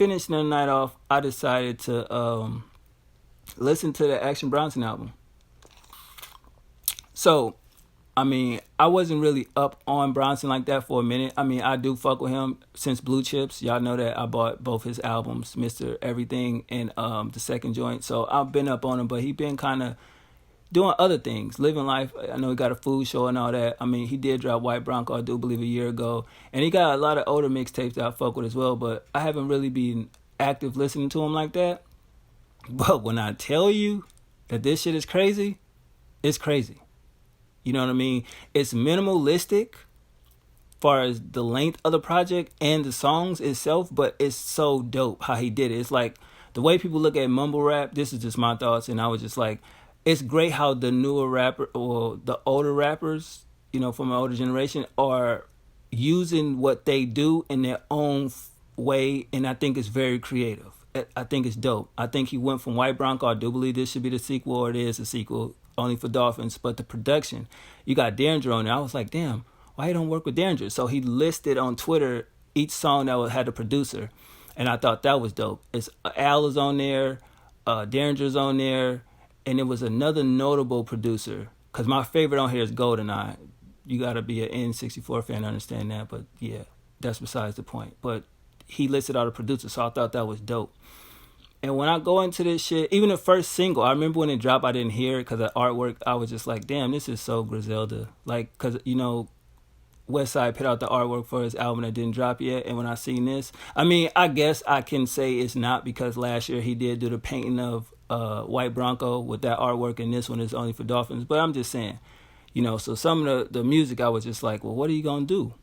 finishing the night off, I decided to listen to the Action Bronson album. So, I mean, I wasn't really up on Bronson like that for a minute. I mean, I do fuck with him since Blue Chips. Y'all know that I bought both his albums, Mr. Everything and the second joint. So I've been up on him, but he been kind of doing other things, living life. I know he got a food show and all that. I mean, he did drop White Bronco, I do believe, a year ago. And he got a lot of older mixtapes that I fuck with as well, but I haven't really been active listening to him like that. But when I tell you that this shit is crazy, it's crazy. You know what I mean? It's minimalistic far as the length of the project and the songs itself, but it's so dope how he did it. It's like the way people look at mumble rap, this is just my thoughts, and I was just like, it's great how the newer rapper or the older rappers, you know, from an older generation are using what they do in their own way, and I think it's very creative. I think it's dope. I think he went from White Bronco. I do believe this should be the sequel, or it is a sequel, only for Dolphins. But the production, you got Derringer on there. I was like, damn, why he don't work with Derringer? So he listed on Twitter each song that had a producer, and I thought that was dope. It's Al is on there, Derringer's on there, and it was another notable producer. Because my favorite on here is GoldenEye. You got to be an N64 fan to understand that, but yeah, that's besides the point. But he listed all the producers, so I thought that was dope. And when I go into this shit, even the first single, I remember when it dropped, I didn't hear it because of artwork. I was just like, damn, this is so Griselda. Like, because, you know, Westside put out the artwork for his album that didn't drop yet. And when I seen this, I mean, I guess I can say it's not, because last year he did do the painting of White Bronco with that artwork, and this one is only for Dolphins. But I'm just saying, you know, so some of the music, I was just like, well, what are you going to do?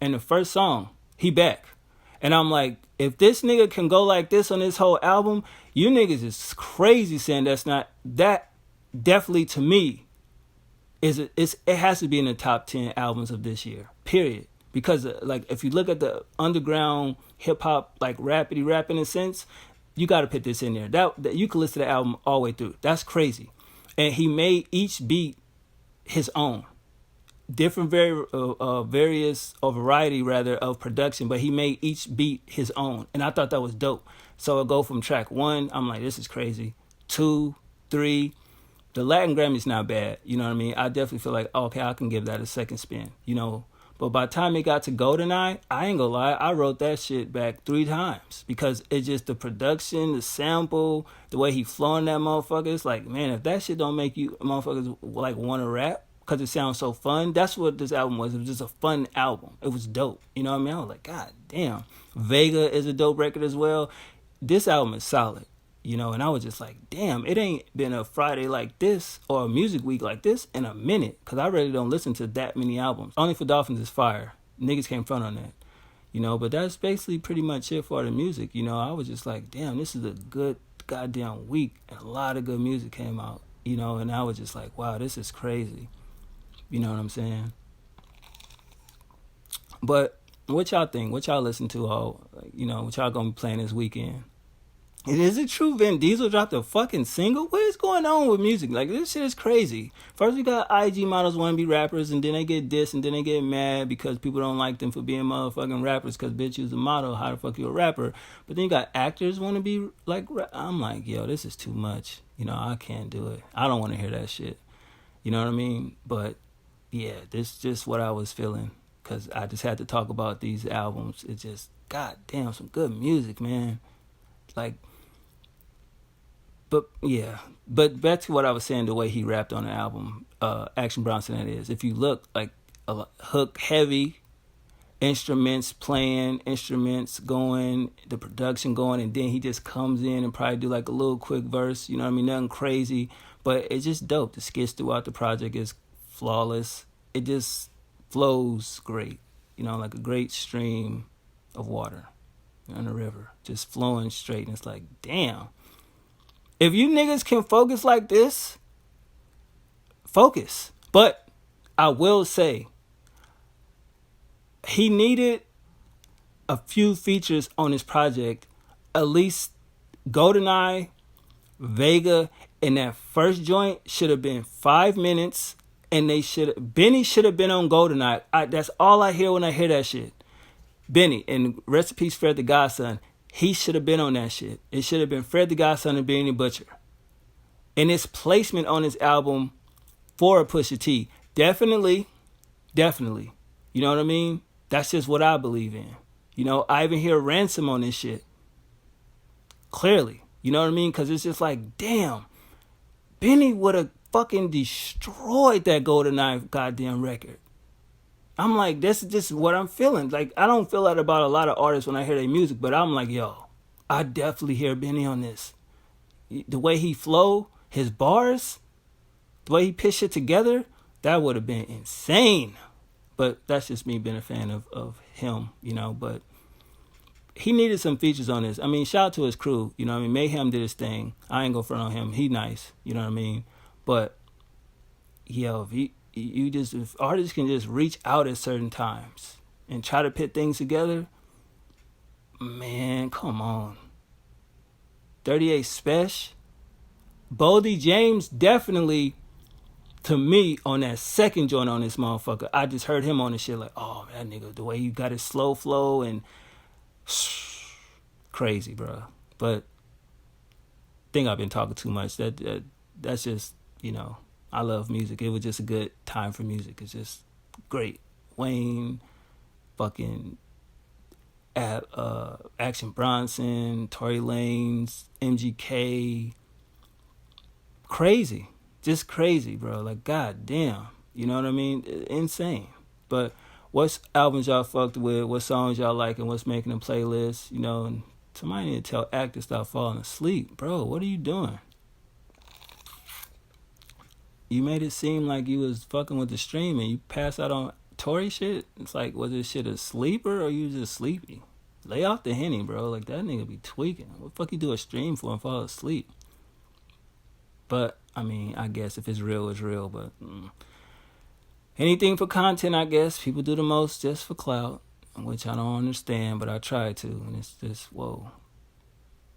And the first song, he back. And I'm like, if this nigga can go like this on this whole album, you niggas is crazy saying that's not. That definitely, to me, it has to be in the top 10 albums of this year, period. Because, like, if you look at the underground hip-hop, like, rapidy rap in a sense, you got to put this in there. That you can listen to the album all the way through. That's crazy. And he made each beat his own. Different various or variety rather of production, but he made each beat his own, and I thought that was dope. So I go from track 1, I'm like, this is crazy. 2, 3, the Latin Grammy's not bad, you know what I mean? I definitely feel like, okay, I can give that a second spin, you know. But by the time it got to GoldenEye, I ain't gonna lie, I wrote that shit back 3 times, because it's just the production, the sample, the way he flowing that motherfucker. It's like, man, if that shit don't make you motherfuckers like want to rap, because it sounds so fun. That's what this album was. It was just a fun album. It was dope. You know what I mean? I was like, God damn. Vega is a dope record as well. This album is solid. You know, and I was just like, damn, it ain't been a Friday like this or a music week like this in a minute. Because I really don't listen to that many albums. Only for Dolphins is fire. Niggas can't front on that. You know, but that's basically pretty much it for the music. You know, I was just like, damn, this is a good goddamn week. And a lot of good music came out. You know, and I was just like, wow, this is crazy. You know what I'm saying? But what y'all think? What y'all listen to all, you know, what y'all gonna be playing this weekend? And is it true Vin Diesel dropped a fucking single? What is going on with music? Like, this shit is crazy. First we got IG models want to be rappers, and then they get dissed, and then they get mad because people don't like them for being motherfucking rappers, because bitch, you's a model, how the fuck you a rapper? But then you got actors want to be like, I'm like, yo, this is too much. You know, I can't do it. I don't want to hear that shit. You know what I mean? But yeah, this is just what I was feeling, because I just had to talk about these albums. It's just, god damn, some good music, man. Like, but yeah, but back to what I was saying, the way he rapped on the album, Action Bronson, that is. If you look, like, a hook heavy, instruments playing, instruments going, the production going, and then he just comes in and probably do like a little quick verse, you know what I mean? Nothing crazy, but it's just dope. The skits throughout the project is flawless. It just flows great, you know, like a great stream of water on a river, just flowing straight. And it's like, damn, if you niggas can focus like this, focus. But I will say, he needed a few features on his project, at least GoldenEye, Vega, and that first joint should have been 5 minutes. And Benny should have been on GoldenEye. That's all I hear when I hear that shit. Benny, and rest in peace, Fred the Godson. He should have been on that shit. It should have been Fred the Godson and Benny the Butcher. And its placement on his album for a Pusha T, definitely. You know what I mean? That's just what I believe in. You know, I even hear Ransom on this shit. Clearly. You know what I mean? Because it's just like, damn. Benny would have fucking destroyed that GoldenEye goddamn record. I'm like, this is just what I'm feeling. Like, I don't feel that about a lot of artists when I hear their music, but I'm like, yo, I definitely hear Benny on this. The way he flow, his bars, the way he pitched shit together, that would have been insane. But that's just me being a fan of him, you know. But he needed some features on this. I mean, shout out to his crew. You know what I mean? Mayhem did his thing. I ain't gonna front on him. He nice. You know what I mean? But, yo, if artists can just reach out at certain times and try to put things together, man, come on. 38 Special. Boldy James definitely, to me, on that second joint on this motherfucker, I just heard him on the shit like, oh, that nigga, the way he got his slow flow and crazy, bro. But I think I've been talking too much. That's just, you know, I love music. It was just a good time for music. It's just great. Wayne, fucking Action Bronson, Tory Lanez, MGK. Crazy. Just crazy, bro. Like, goddamn. You know what I mean? Insane. But what albums y'all fucked with? What songs y'all like? And what's making them playlists? You know, and somebody need to tell Act to stop falling asleep. Bro, what are you doing? You made it seem like you was fucking with the stream and you passed out on Tory shit. It's like, was this shit a sleeper or you just sleepy? Lay off the Henny, bro. Like, that nigga be tweaking. What the fuck you do a stream for and fall asleep? But, I mean, I guess if it's real, it's real. But anything for content, I guess. People do the most just for clout, which I don't understand, but I try to. And it's just, whoa.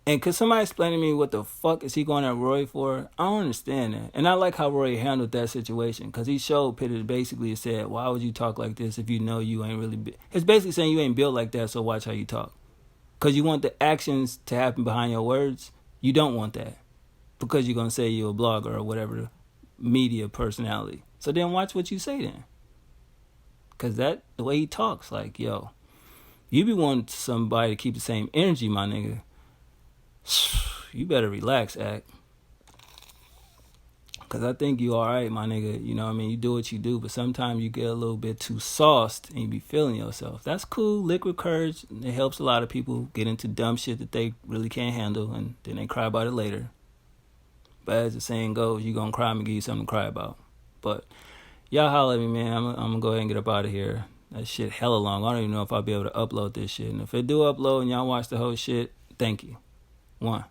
And could somebody explain to me what the fuck is he going at Roy for? I don't understand that. And I like how Roy handled that situation. Because he showed Pitt basically said, why would you talk like this if you know you ain't really... It's basically saying you ain't built like that, so watch how you talk. Because you want the actions to happen behind your words. You don't want that. Because you're going to say you're a blogger or whatever, media personality. So then watch what you say then. Because that, the way he talks, like, yo, you be wanting somebody to keep the same energy, my nigga. You better relax, Act. Because I think you all right, my nigga. You know what I mean? You do what you do, but sometimes you get a little bit too sauced and you be feeling yourself. That's cool. Liquid courage. It helps a lot of people get into dumb shit that they really can't handle, and then they cry about it later. But as the saying goes, you gonna cry, I'm gonna give you something to cry about. But y'all holler at me, man. I'm gonna go ahead and get up out of here. That shit hella long. I don't even know if I'll be able to upload this shit. And if it do upload and y'all watch the whole shit, thank you. 1.